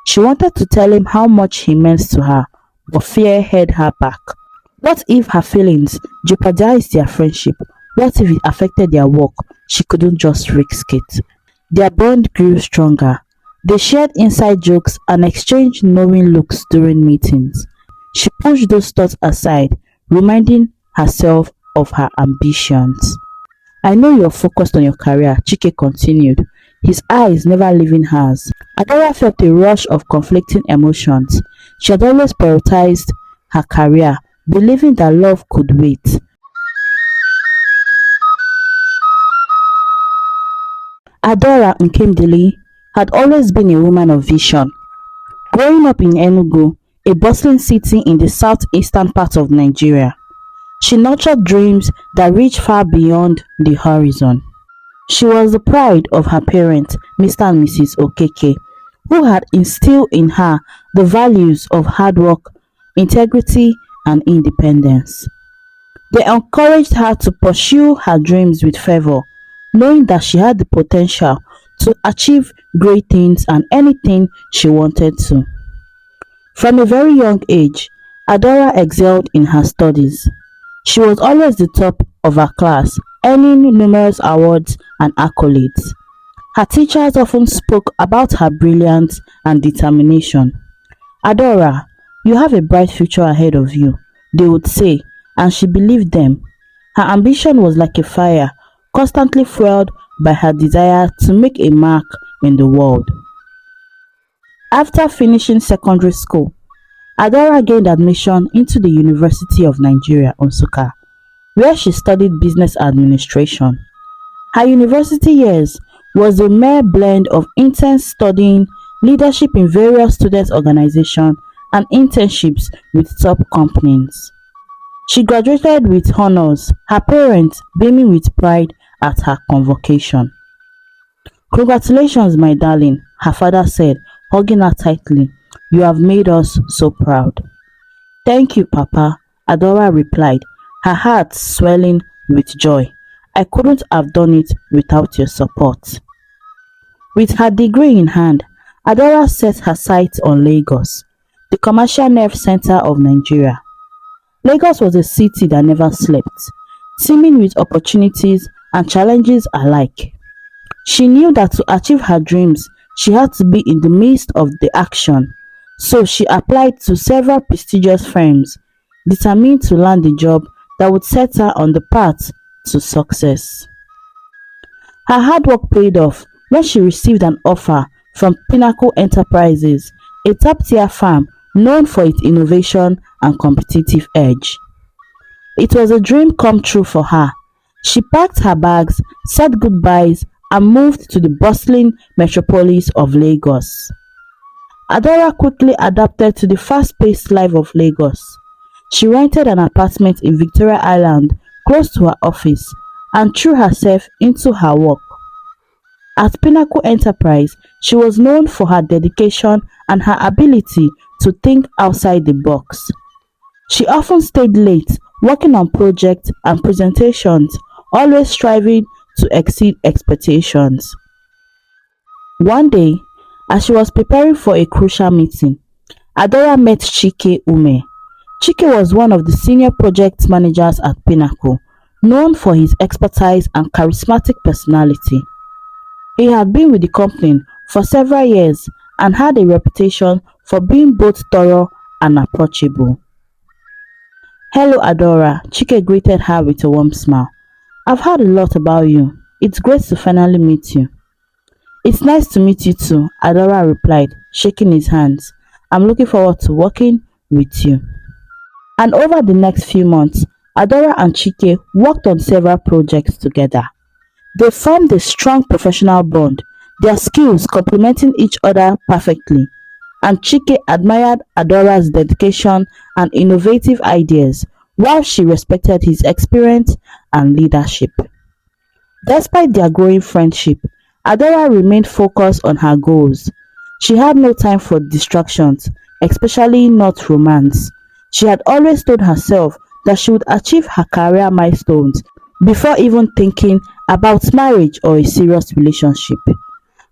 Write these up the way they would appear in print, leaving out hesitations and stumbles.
She wanted to tell him how much he meant to her, but fear held her back. What if her feelings jeopardized their friendship? What if it affected their work? She couldn't just risk it. Their bond grew stronger. They shared inside jokes and exchanged knowing looks during meetings. She pushed those thoughts aside, reminding herself of her ambitions. I know you're focused on your career, Chike continued, his eyes never leaving hers. Adaora felt a rush of conflicting emotions. She had always prioritized her career, believing that love could wait. Adaora Nkemdili had always been a woman of vision. Growing up in Enugu, a bustling city in the southeastern part of Nigeria, she nurtured dreams that reached far beyond the horizon. She was the pride of her parents, Mr. and Mrs. Okeke, who had instilled in her the values of hard work, integrity, and independence. They encouraged her to pursue her dreams with fervor, knowing that she had the potential to achieve great things and anything she wanted to. From a very young age, Adaora excelled in her studies. She was always the top of her class, earning numerous awards and accolades. Her teachers often spoke about her brilliance and determination. Adaora, you have a bright future ahead of you, they would say, and she believed them. Her ambition was like a fire, constantly fueled by her desire to make a mark in the world. After finishing secondary school, Adaora gained admission into the University of Nigeria, Nsukka, where she studied business administration. Her university years was a mere blend of intense studying, leadership in various student organizations, and internships with top companies. She graduated with honors, her parents beaming with pride at her convocation. "Congratulations, my darling," her father said, hugging her tightly. "You have made us so proud." "Thank you, Papa," Adaora replied, her heart swelling with joy. "I couldn't have done it without your support." With her degree in hand, Adaora set her sights on Lagos, the commercial nerve center of Nigeria. Lagos was a city that never slept, teeming with opportunities and challenges alike. She knew that to achieve her dreams, she had to be in the midst of the action, so she applied to several prestigious firms, determined to land a job that would set her on the path to success. Her hard work paid off when she received an offer from Pinnacle Enterprises, a top-tier firm known for its innovation and competitive edge. It was a dream come true for her. She packed her bags, said goodbyes, and moved to the bustling metropolis of Lagos. Adaora quickly adapted to the fast-paced life of Lagos. She rented an apartment in Victoria Island close to her office and threw herself into her work. At Pinnacle Enterprise, she was known for her dedication and her ability to think outside the box. She often stayed late, working on projects and presentations, always striving to exceed expectations. One day, as she was preparing for a crucial meeting, Adaora met Chike Ume. Chike was one of the senior project managers at Pinnacle, known for his expertise and charismatic personality. He had been with the company for several years and had a reputation for being both thorough and approachable. "Hello, Adaora," Chike greeted her with a warm smile. "I've heard a lot about you. It's great to finally meet you." "It's nice to meet you too," Adaora replied, shaking his hands. "I'm looking forward to working with you." And over the next few months, Adaora and Chike worked on several projects together. They formed a strong professional bond, their skills complementing each other perfectly, and Chike admired Adaora's dedication and innovative ideas, while she respected his experience and leadership. Despite their growing friendship, Adaora remained focused on her goals. She had no time for distractions, especially not romance. She had always told herself that she would achieve her career milestones before even thinking about marriage or a serious relationship.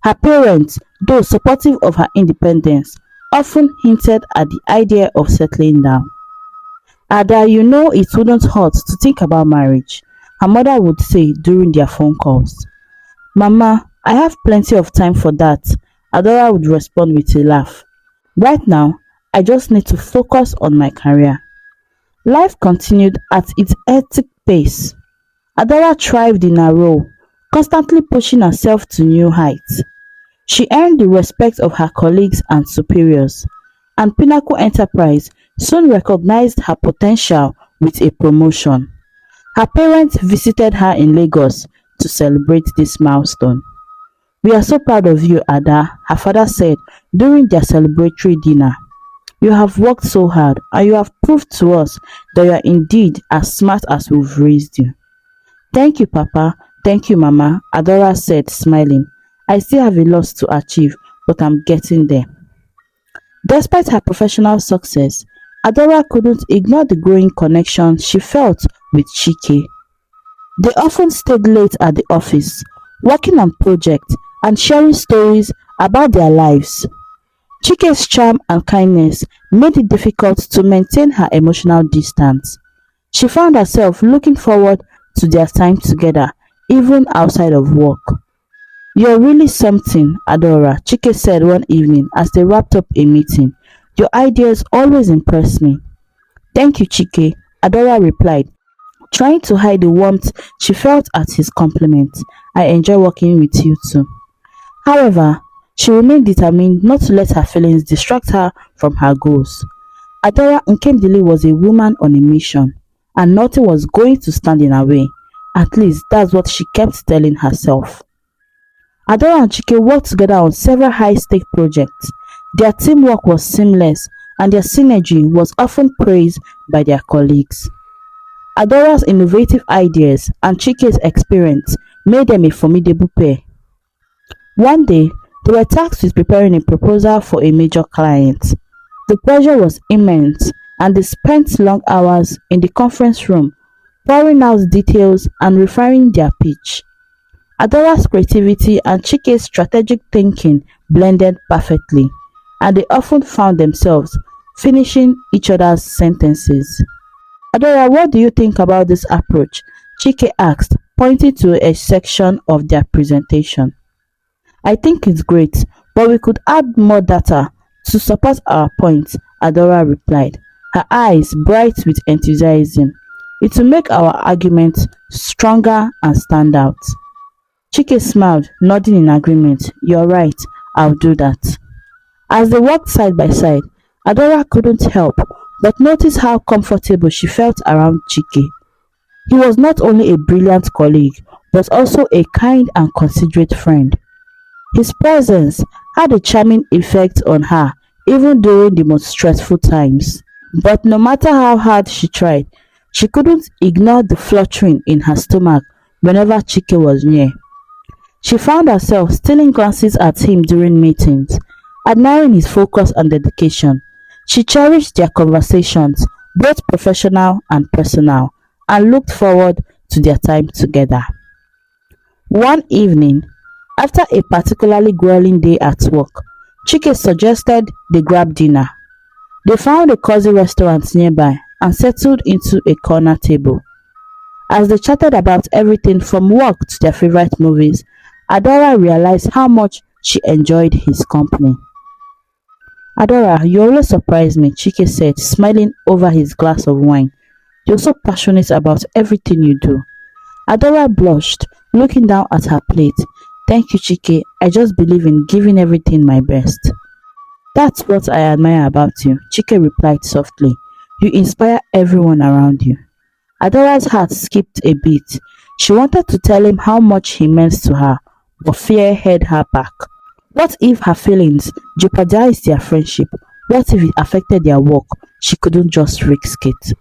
Her parents, though supportive of her independence, often hinted at the idea of settling down. Ada, you know it wouldn't hurt to think about marriage, her mother would say during their phone calls. Mama, I have plenty of time for that, Adora would respond with a laugh. Right now, I just need to focus on my career. Life continued at its hectic pace. Adora thrived in her role, constantly pushing herself to new heights. She earned the respect of her colleagues and superiors, and Pinnacle Enterprise soon recognized her potential with a promotion. Her parents visited her in Lagos to celebrate this milestone. We are so proud of you, Ada, her father said during their celebratory dinner. You have worked so hard and you have proved to us that you are indeed as smart as we've raised you. Thank you, Papa. Thank you, Mama, Adora said, smiling. I still have a lot to achieve, but I'm getting there. Despite her professional success, Adora couldn't ignore the growing connection she felt with Chike. They often stayed late at the office, working on projects and sharing stories about their lives. Chike's charm and kindness made it difficult to maintain her emotional distance. She found herself looking forward to their time together, even outside of work. You're really something, Adora, Chike said one evening as they wrapped up a meeting. Your ideas always impress me. Thank you, Chike, Adora replied, trying to hide the warmth she felt at his compliment. I enjoy working with you too. However, she remained determined not to let her feelings distract her from her goals. Adora Nkemdili was a woman on a mission, and nothing was going to stand in her way. At least that's what she kept telling herself. Adora and Chike worked together on several high-stake projects. Their teamwork was seamless, and their synergy was often praised by their colleagues. Adora's innovative ideas and Chike's experience made them a formidable pair. One day, they were tasked with preparing a proposal for a major client. The pressure was immense, and they spent long hours in the conference room, pouring out details and refining their pitch. Adora's creativity and Chike's strategic thinking blended perfectly, and they often found themselves finishing each other's sentences. Adora, what do you think about this approach? Chike asked, pointing to a section of their presentation. I think it's great, but we could add more data to support our points, Adora replied, her eyes bright with enthusiasm. It will make our argument stronger and stand out. Chike smiled, nodding in agreement. You're right, I'll do that. As they walked side by side, Adora couldn't help but notice how comfortable she felt around Chike. He was not only a brilliant colleague, but also a kind and considerate friend. His presence had a charming effect on her even during the most stressful times. But no matter how hard she tried, she couldn't ignore the fluttering in her stomach whenever Chike was near. She found herself stealing glances at him during meetings, admiring his focus and dedication. She cherished their conversations, both professional and personal, and looked forward to their time together. One evening, after a particularly grueling day at work, Chike suggested they grab dinner. They found a cozy restaurant nearby and settled into a corner table. As they chatted about everything from work to their favorite movies, Adora realized how much she enjoyed his company. Adora, you always surprise me, Chike said, smiling over his glass of wine. You're so passionate about everything you do. Adora blushed, looking down at her plate. Thank you, Chike. I just believe in giving everything my best. That's what I admire about you, Chike replied softly. You inspire everyone around you. Adora's heart skipped a beat. She wanted to tell him how much he meant to her, but fear held her back. What if her feelings jeopardized their friendship? What if it affected their work? She couldn't just risk it.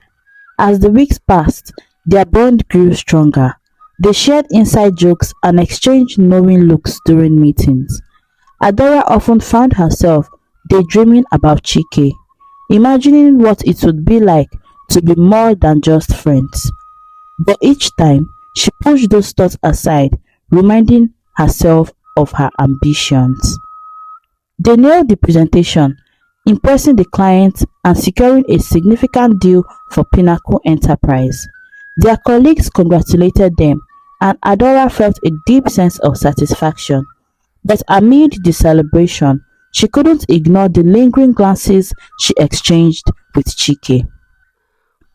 As the weeks passed, their bond grew stronger. They shared inside jokes and exchanged knowing looks during meetings. Adora often found herself daydreaming about Chike, imagining what it would be like to be more than just friends. But each time, she pushed those thoughts aside, reminding herself of her ambitions. They nailed the presentation, impressing the client and securing a significant deal for Pinnacle Enterprise. Their colleagues congratulated them, and Adora felt a deep sense of satisfaction. But amid the celebration, she couldn't ignore the lingering glances she exchanged with Chike.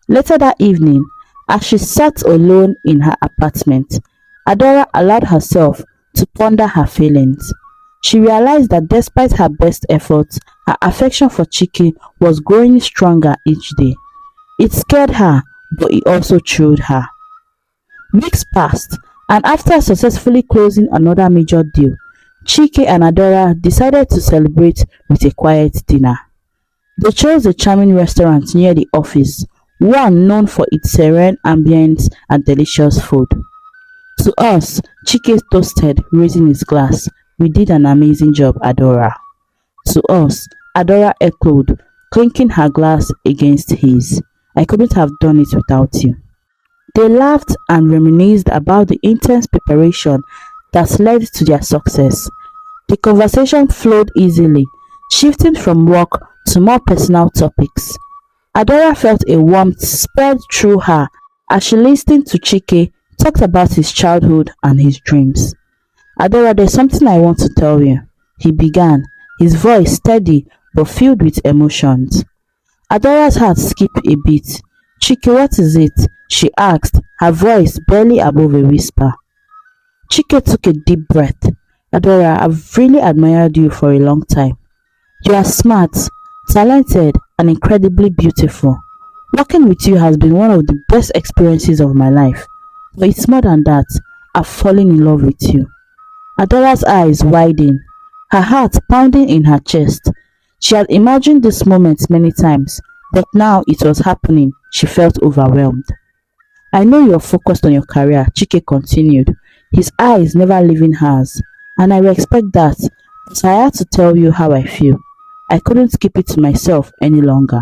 Later that evening, as she sat alone in her apartment, Adora allowed herself to ponder her feelings. She realized that despite her best efforts, her affection for Chike was growing stronger each day. It scared her, but it also thrilled her. Weeks passed, and after successfully closing another major deal, Chike and Adora decided to celebrate with a quiet dinner. They chose a charming restaurant near the office, one known for its serene ambience and delicious food. To us, Chike toasted, raising his glass. We did an amazing job, Adora. To us, Adora echoed, clinking her glass against his. I couldn't have done it without you. They laughed and reminisced about the intense preparation that led to their success. The conversation flowed easily, shifting from work to more personal topics. Adora felt a warmth spread through her as she listened to Chike talk about his childhood and his dreams. Adora, there's something I want to tell you, he began, his voice steady but filled with emotions. Adora's heart skipped a beat. Chike, what is it? She asked, her voice barely above a whisper. Chike took a deep breath. Adora, I've really admired you for a long time. You are smart, talented, and incredibly beautiful. Working with you has been one of the best experiences of my life. But it's more than that. I've fallen in love with you. Adora's eyes widened, her heart pounding in her chest. She had imagined this moment many times, but now it was happening. She felt overwhelmed. I know you're focused on your career, Chike continued, his eyes never leaving hers, and I respect that, but I had to tell you how I feel. I couldn't keep it to myself any longer.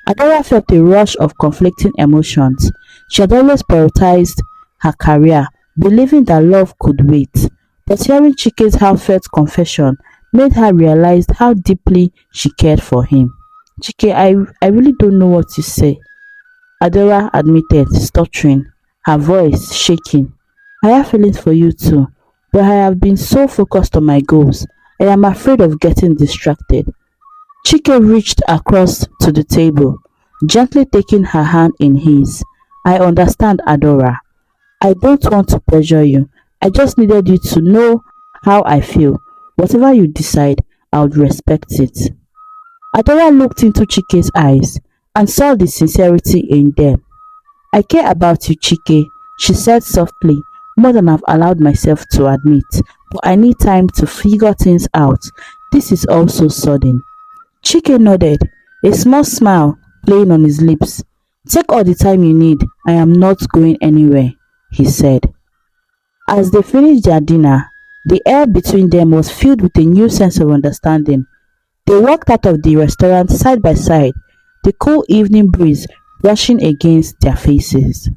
Adora felt a rush of conflicting emotions. She had always prioritized her career, believing that love could wait, but hearing Chike's heartfelt confession made her realize how deeply she cared for him. Chike, I really don't know what to say, Adora admitted, stuttering, her voice shaking. I have feelings for you too, but I have been so focused on my goals. I am afraid of getting distracted. Chike reached across to the table, gently taking her hand in his. I understand, Adora. I don't want to pressure you. I just needed you to know how I feel. Whatever you decide, I would respect it. Adora looked into Chike's eyes and saw the sincerity in them. I care about you, Chike, she said softly, more than I've allowed myself to admit, but I need time to figure things out. This is all so sudden. Chike nodded, a small smile playing on his lips. Take all the time you need. I am not going anywhere, he said. As they finished their dinner, the air between them was filled with a new sense of understanding. They walked out of the restaurant side by side, the cool evening breeze brushing against their faces.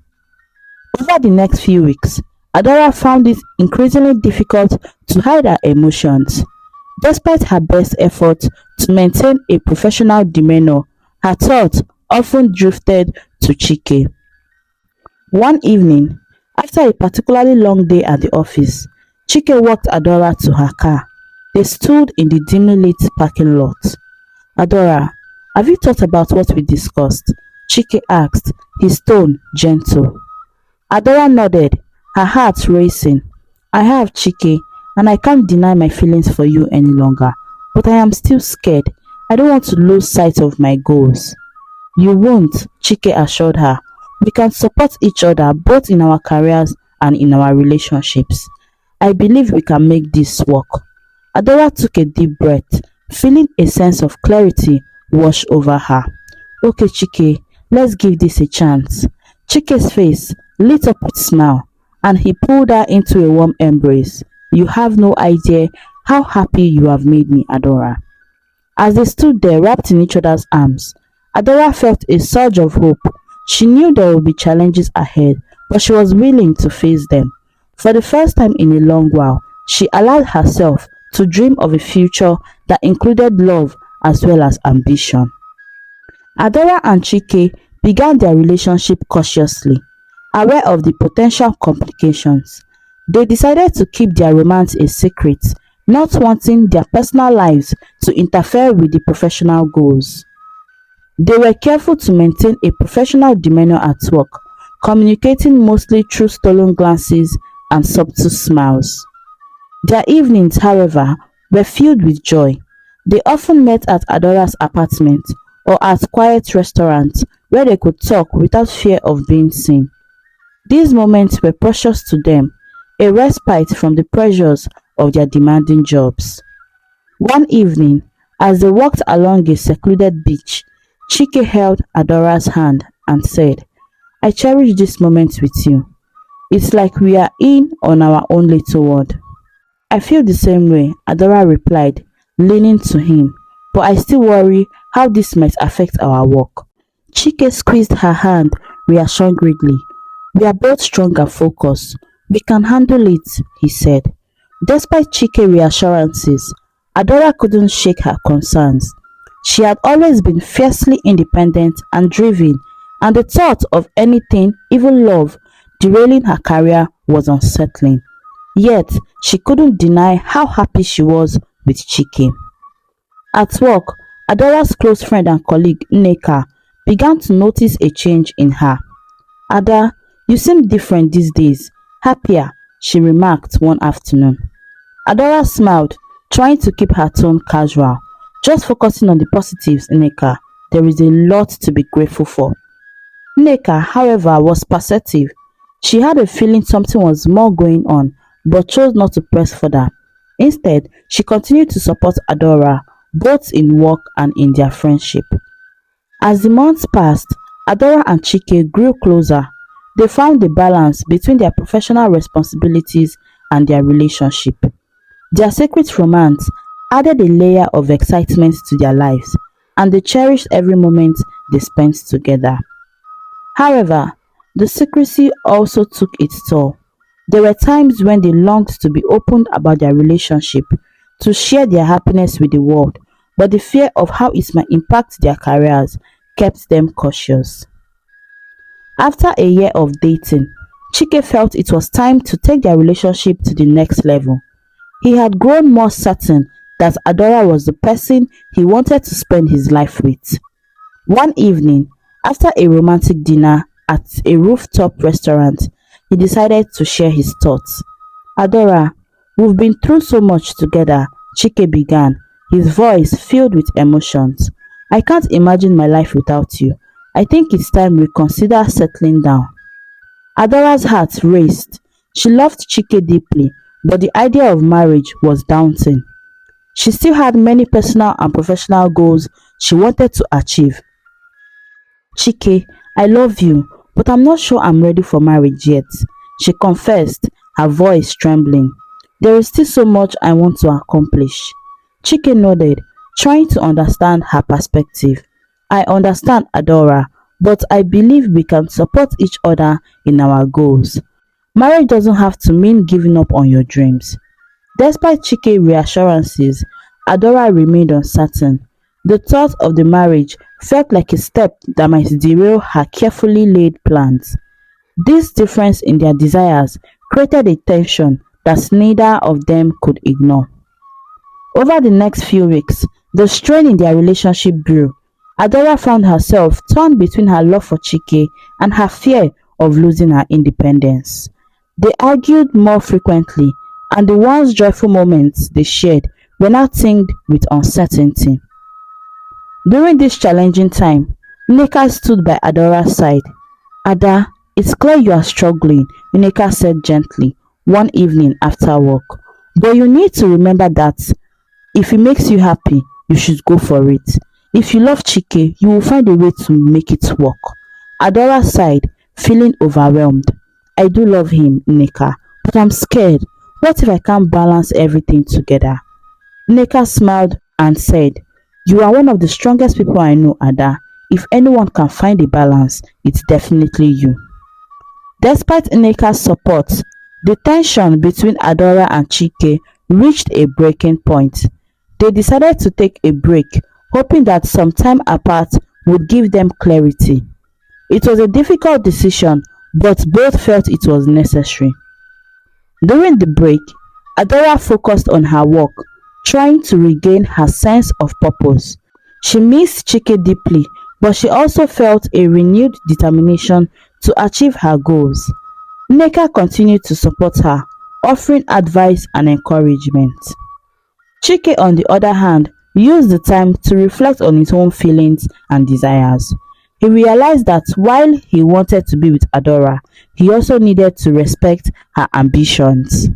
Over the next few weeks, Adora found it increasingly difficult to hide her emotions. Despite her best efforts to maintain a professional demeanor, her thoughts often drifted to Chike. One evening, after a particularly long day at the office, Chike walked Adora to her car. They stood in the dimly lit parking lot. Adora, have you thought about what we discussed? Chike asked, his tone gentle. Adora nodded, her heart racing. I have, Chike, and I can't deny my feelings for you any longer, but I am still scared. I don't want to lose sight of my goals. You won't, Chike assured her. We can support each other both in our careers and in our relationships. I believe we can make this work. Adora took a deep breath, feeling a sense of clarity wash over her. Okay, Chike, let's give this a chance. Chike's face lit up with smile, and he pulled her into a warm embrace. You have no idea how happy you have made me, Adora. As they stood there wrapped in each other's arms, Adora felt a surge of hope. She knew there would be challenges ahead, but she was willing to face them. For the first time in a long while, she allowed herself to dream of a future that included love as well as ambition. Adora and Chike began their relationship cautiously, aware of the potential complications. They decided to keep their romance a secret, not wanting their personal lives to interfere with the professional goals. They were careful to maintain a professional demeanor at work, communicating mostly through stolen glances and subtle smiles. Their evenings, however, were filled with joy. They often met at Adora's apartment or at quiet restaurants where they could talk without fear of being seen. These moments were precious to them, a respite from the pressures of their demanding jobs. One evening, as they walked along a secluded beach, Chike held Adora's hand and said, "I cherish this moment with you. It's like we are in on our own little world." "I feel the same way," Adora replied, leaning to him, "but I still worry how this might affect our work." Chike squeezed her hand reassuringly. "We are both strong and focused. We can handle it," he said. Despite Chike's reassurances, Adora couldn't shake her concerns. She had always been fiercely independent and driven, and the thought of anything, even love, derailing her career was unsettling. Yet, she couldn't deny how happy she was with Chike. At work, Adora's close friend and colleague Nneka began to notice a change in her. "Ada, you seem different these days, happier," she remarked one afternoon. Adora smiled, trying to keep her tone casual, just focusing on the positives. "Nneka, there is a lot to be grateful for." Nneka, however, was perceptive. She had a feeling something was more going on, but chose not to press further. Instead, she continued to support Adora, both in work and in their friendship. As the months passed, Adora and Chike grew closer. They found a balance between their professional responsibilities and their relationship. Their secret romance added a layer of excitement to their lives, and they cherished every moment they spent together. However, the secrecy also took its toll. There were times when they longed to be open about their relationship, to share their happiness with the world, but the fear of how it might impact their careers kept them cautious. After a year of dating, Chike felt it was time to take their relationship to the next level. He had grown more certain that Adora was the person he wanted to spend his life with. One evening, after a romantic dinner at a rooftop restaurant, he decided to share his thoughts. "Adora, we've been through so much together," Chike began, his voice filled with emotions. "I can't imagine my life without you. I think it's time we consider settling down." Adora's heart raced. She loved Chike deeply, but the idea of marriage was daunting. She still had many personal and professional goals she wanted to achieve. "Chike, I love you, but I'm not sure I'm ready for marriage yet," she confessed, her voice trembling. "There is still so much I want to accomplish." Chike nodded, trying to understand her perspective. "I understand, Adora, but I believe we can support each other in our goals. Marriage doesn't have to mean giving up on your dreams." Despite Chike's reassurances, Adora remained uncertain. The thought of the marriage felt like a step that might derail her carefully laid plans. This difference in their desires created a tension that neither of them could ignore. Over the next few weeks, the strain in their relationship grew. Adora found herself torn between her love for Chike and her fear of losing her independence. They argued more frequently, and the once joyful moments they shared were now tinged with uncertainty. During this challenging time, Nneka stood by Adora's side. "Ada, it's clear you are struggling," Nneka said gently, one evening after work. "But you need to remember that if it makes you happy, you should go for it. If you love Chike, you will find a way to make it work." Adora sighed, feeling overwhelmed. "I do love him, Nneka, but I'm scared. What if I can't balance everything together?" Nneka smiled and said, "You are one of the strongest people I know, Ada. If anyone can find a balance, it's definitely you." Despite Nneka's support, the tension between Adora and Chike reached a breaking point. They decided to take a break, hoping that some time apart would give them clarity. It was a difficult decision, but both felt it was necessary. During the break, Adora focused on her work, trying to regain her sense of purpose. She missed Chike deeply, but she also felt a renewed determination to achieve her goals. Nneka continued to support her, offering advice and encouragement. Chike, on the other hand, used the time to reflect on his own feelings and desires. He realized that while he wanted to be with Adora, he also needed to respect her ambitions.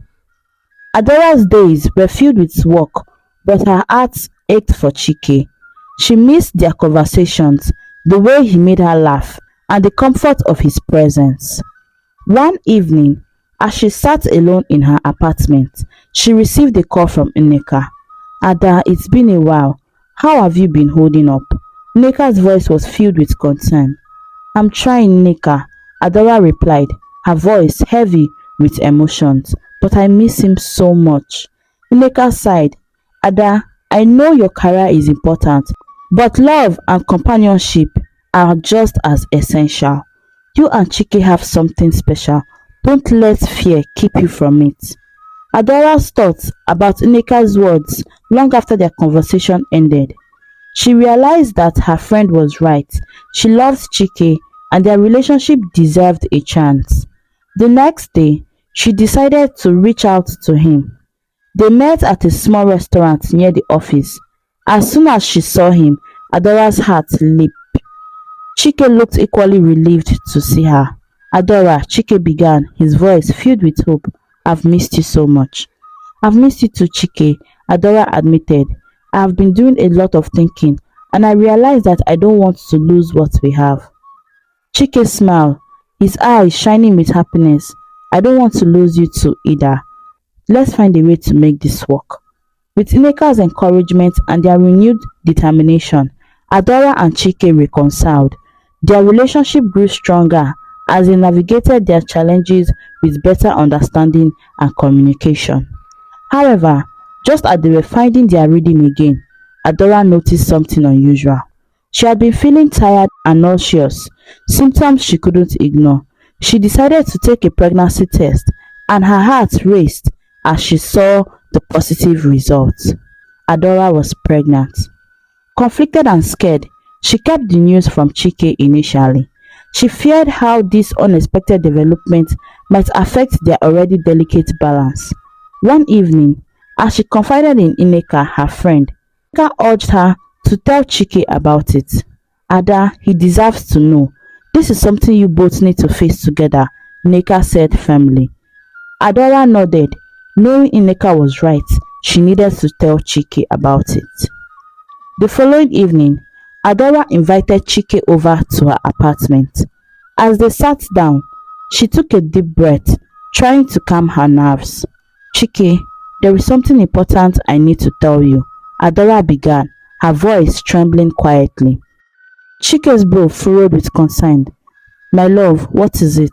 Adora's days were filled with work, but her heart ached for Chike. She missed their conversations, the way he made her laugh, and the comfort of his presence. One evening, as she sat alone in her apartment, she received a call from Nneka. Ada, it's been a while. How have you been holding up? Nneka's voice was filled with concern. I'm trying, Nneka, Adora replied, her voice heavy with emotions. But I miss him so much. Nneka sighed. Ada, I know your career is important, but love and companionship are just as essential. You and Chike have something special. Don't let fear keep you from it. Adora's thoughts about Nneka's words long after their conversation ended. She realized that her friend was right. She loved Chike and their relationship deserved a chance. The next day, she decided to reach out to him. They met at a small restaurant near the office. As soon as she saw him, Adora's heart leaped. Chike looked equally relieved to see her. Adora, Chike began, his voice filled with hope. I've missed you so much. I've missed you too, Chike, Adora admitted. I have been doing a lot of thinking, and I realize that I don't want to lose what we have. Chike smiled, his eyes shining with happiness. I don't want to lose you too either. Let's find a way to make this work. With Nneka's encouragement and their renewed determination, Adora and Chike reconciled. Their relationship grew stronger as they navigated their challenges with better understanding and communication. However, just as they were finding their rhythm again, Adora noticed something unusual. She had been feeling tired and nauseous, symptoms she couldn't ignore. She decided to take a pregnancy test, and her heart raced as she saw the positive results. Adora was pregnant. Conflicted and scared, she kept the news from Chike initially. She feared how this unexpected development might affect their already delicate balance. One evening, as she confided in Nneka, her friend, Nneka urged her to tell Chike about it. Ada, he deserves to know. This is something you both need to face together, Nneka said firmly. Adora nodded. Knowing Nneka was right, she needed to tell Chike about it. The following evening, Adora invited Chike over to her apartment. As they sat down, she took a deep breath, trying to calm her nerves. Chike, there is something important I need to tell you, Adora began, her voice trembling quietly. Chike's brow furrowed with concern. My love, what is it?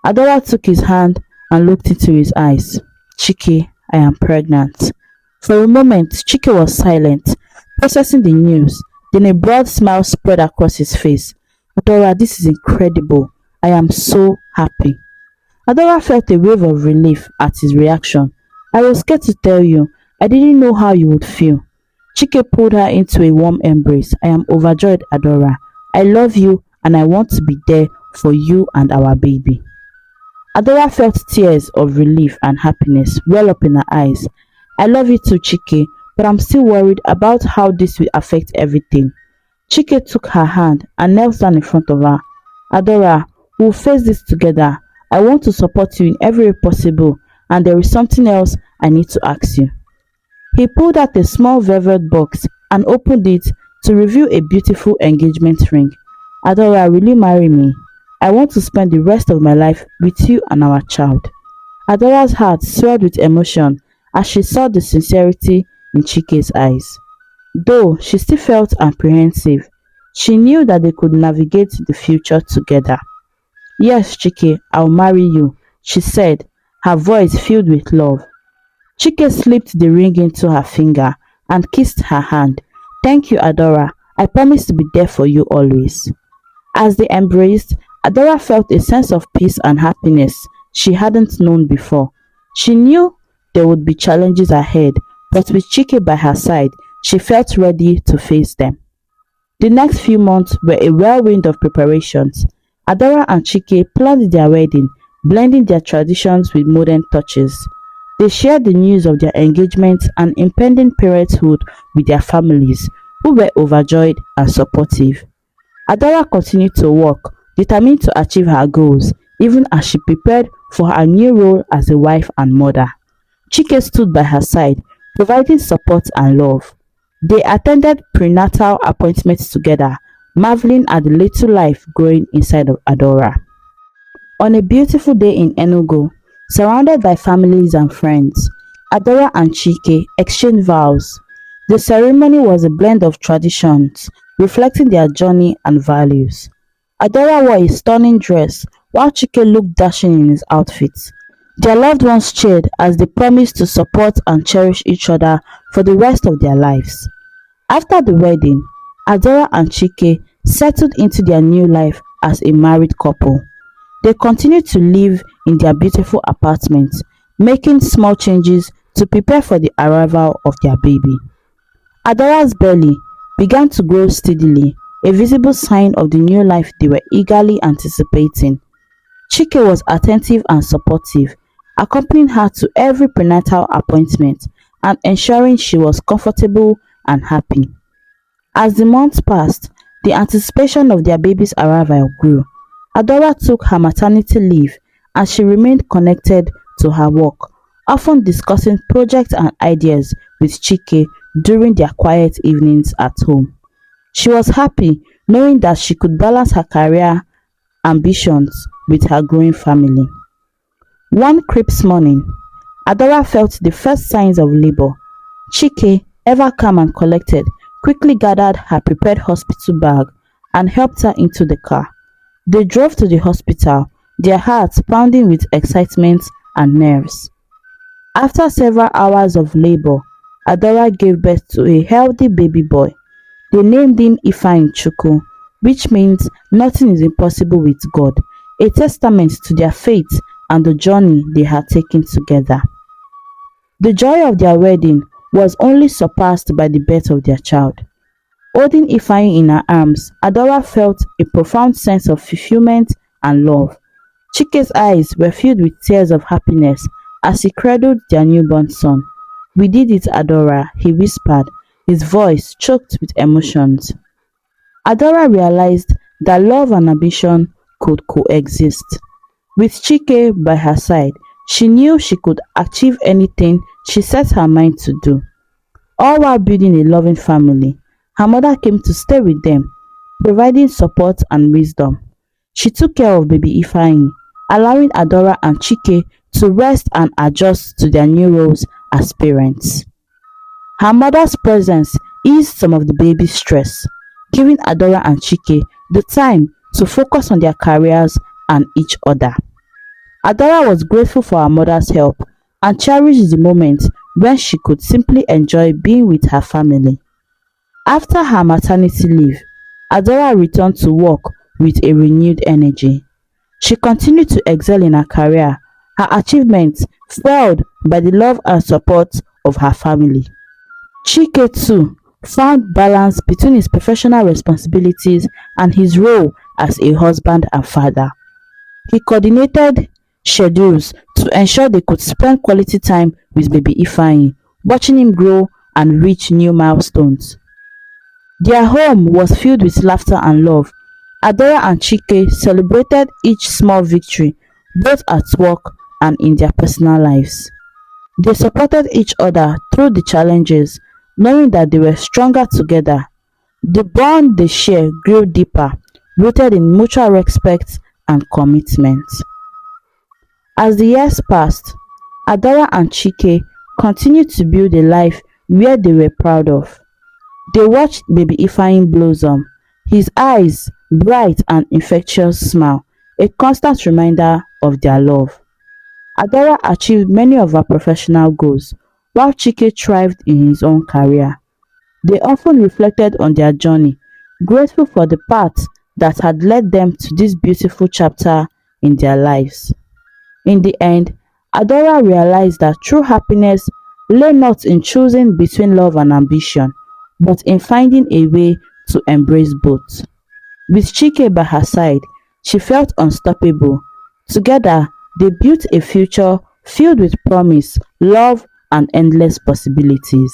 Adora took his hand and looked into his eyes. Chike, I am pregnant. For a moment, Chike was silent, processing the news. Then a broad smile spread across his face. Adora, this is incredible. I am so happy. Adora felt a wave of relief at his reaction. I was scared to tell you. I didn't know how you would feel. Chike pulled her into a warm embrace. I am overjoyed, Adora. I love you and I want to be there for you and our baby. Adora felt tears of relief and happiness well up in her eyes. I love you too, Chike, but I'm still worried about how this will affect everything. Chike took her hand and knelt down in front of her. Adora, we'll face this together. I want to support you in every way possible, and there is something else I need to ask you. He pulled out a small velvet box and opened it to reveal a beautiful engagement ring. Adora, will you marry me? I want to spend the rest of my life with you and our child. Adora's heart swelled with emotion as she saw the sincerity in Chike's eyes. Though she still felt apprehensive, she knew that they could navigate the future together. Yes, Chike, I'll marry you, she said, her voice filled with love. Chike slipped the ring into her finger and kissed her hand. Thank you, Adora. I promise to be there for you always. As they embraced, Adora felt a sense of peace and happiness she hadn't known before. She knew there would be challenges ahead, but with Chike by her side, she felt ready to face them. The next few months were a whirlwind of preparations. Adora and Chike planned their wedding, blending their traditions with modern touches. They shared the news of their engagement and impending parenthood with their families, who were overjoyed and supportive. Adora continued to work, determined to achieve her goals, even as she prepared for her new role as a wife and mother. Chike stood by her side, providing support and love. They attended prenatal appointments together, marveling at the little life growing inside of Adora. On a beautiful day in Enugu, surrounded by families and friends, Adora and Chike exchanged vows. The ceremony was a blend of traditions, reflecting their journey and values. Adora wore a stunning dress, while Chike looked dashing in his outfit. Their loved ones cheered as they promised to support and cherish each other for the rest of their lives. After the wedding, Adora and Chike settled into their new life as a married couple. They continued to live in their beautiful apartment, making small changes to prepare for the arrival of their baby. Adora's belly began to grow steadily, a visible sign of the new life they were eagerly anticipating. Chike was attentive and supportive, accompanying her to every prenatal appointment and ensuring she was comfortable and happy. As the months passed, the anticipation of their baby's arrival grew. Adora took her maternity leave and she remained connected to her work, often discussing projects and ideas with Chike during their quiet evenings at home. She was happy knowing that she could balance her career ambitions with her growing family. One crisp morning, Adora felt the first signs of labor. Chike, ever calm and collected, quickly gathered her prepared hospital bag and helped her into the car. They drove to the hospital, their hearts pounding with excitement and nerves. After several hours of labor, Adora gave birth to a healthy baby boy. They named him Ifeanyi Chukwu, which means nothing is impossible with God, a testament to their faith and the journey they had taken together. The joy of their wedding was only surpassed by the birth of their child. Holding Ifeanyi in her arms, Adora felt a profound sense of fulfillment and love. Chike's eyes were filled with tears of happiness as he cradled their newborn son. "We did it, Adora," he whispered, his voice choked with emotions. Adora realized that love and ambition could coexist. With Chike by her side, she knew she could achieve anything she set her mind to do. All while building a loving family, her mother came to stay with them, providing support and wisdom. She took care of baby Ifeanyi, allowing Adora and Chike to rest and adjust to their new roles as parents. Her mother's presence eased some of the baby's stress, giving Adora and Chike the time to focus on their careers and each other. Adora was grateful for her mother's help and cherished the moment when she could simply enjoy being with her family. After her maternity leave, Adora returned to work with a renewed energy. She continued to excel in her career, her achievements fueled by the love and support of her family. Chike too found balance between his professional responsibilities and his role as a husband and father. He coordinated schedules to ensure they could spend quality time with baby Ifeanyi, watching him grow and reach new milestones. Their home was filled with laughter and love. Adora and Chike celebrated each small victory, both at work and in their personal lives. They supported each other through the challenges, knowing that they were stronger together. The bond they shared grew deeper, rooted in mutual respect and commitment. As the years passed, Adora and Chike continued to build a life where they were proud of. They watched baby Ifeanyi blossom, his eyes bright and infectious smile, a constant reminder of their love. Adora achieved many of her professional goals, while Chike thrived in his own career. They often reflected on their journey, grateful for the path that had led them to this beautiful chapter in their lives. In the end, Adora realized that true happiness lay not in choosing between love and ambition, but in finding a way to embrace both. With Chike by her side, she felt unstoppable. Together, they built a future filled with promise, love, and endless possibilities.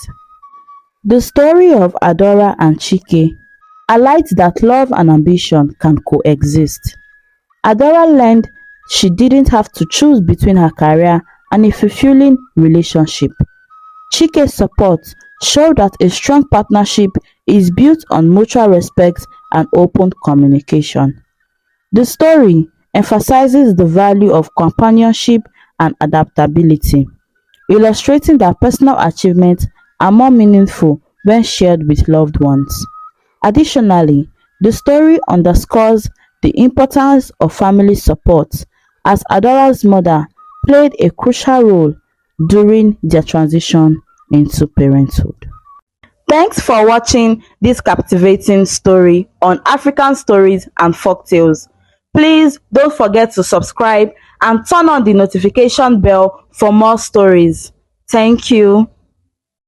The story of Adora and Chike highlights that love and ambition can coexist. Adora learned she didn't have to choose between her career and a fulfilling relationship. Chike's support showed that a strong partnership is built on mutual respect and open communication. The story emphasizes the value of companionship and adaptability, illustrating that personal achievements are more meaningful when shared with loved ones. Additionally, the story underscores the importance of family support, as Adora's mother played a crucial role during their transition into parenthood. Thanks for watching this captivating story on African stories and folktales. Please don't forget to subscribe and turn on the notification bell for more stories. Thank you.